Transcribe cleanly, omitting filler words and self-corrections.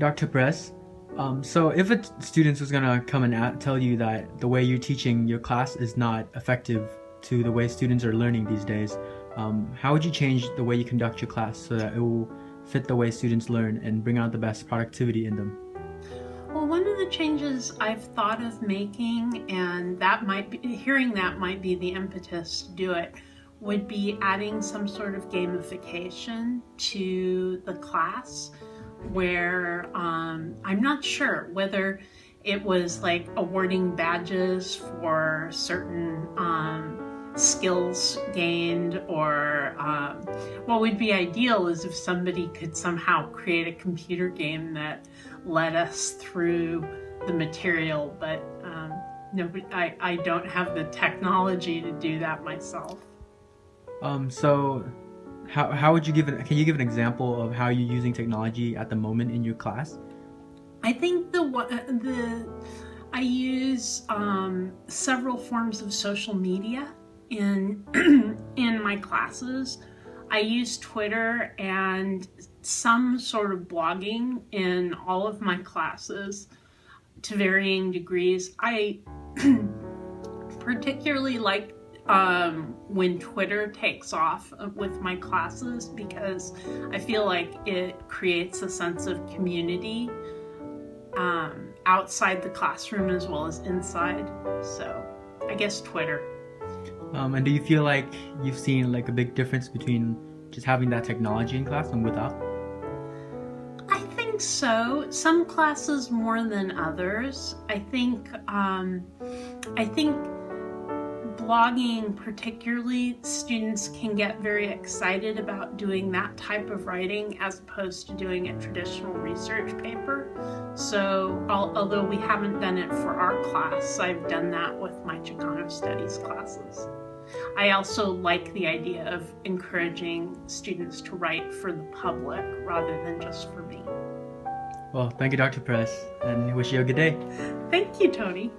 Dr. Perez. So if a student was gonna come and tell you that the way you're teaching your class is not effective to the way students are learning these days, how would you change the way you conduct your class so that it will fit the way students learn and bring out the best productivity in them? Well, one of the changes I've thought of making, and that might be, hearing that might be the impetus to do it, would be adding some sort of gamification to the class where I'm not sure whether it was like awarding badges for certain skills gained, or what would be ideal is if somebody could somehow create a computer game that led us through the material, but I don't have the technology to do that myself. So how would you can you give an example of how you're using technology at the moment in your class? I think I use several forms of social media in in my classes. I use Twitter and some sort of blogging in all of my classes to varying degrees. I particularly like when Twitter takes off with my classes, because I feel like it creates a sense of community outside the classroom as well as inside. So I guess Twitter. And do you feel like you've seen like a big difference between just having that technology in class and without? I think so. Some classes more than others. I think blogging particularly, students can get very excited about doing that type of writing as opposed to doing a traditional research paper. So although we haven't done it for our class, I've done that with my Chicano Studies classes. I also like the idea of encouraging students to write for the public rather than just for me. Well, thank you, Dr. Perez, and wish you a good day. Thank you, Tony.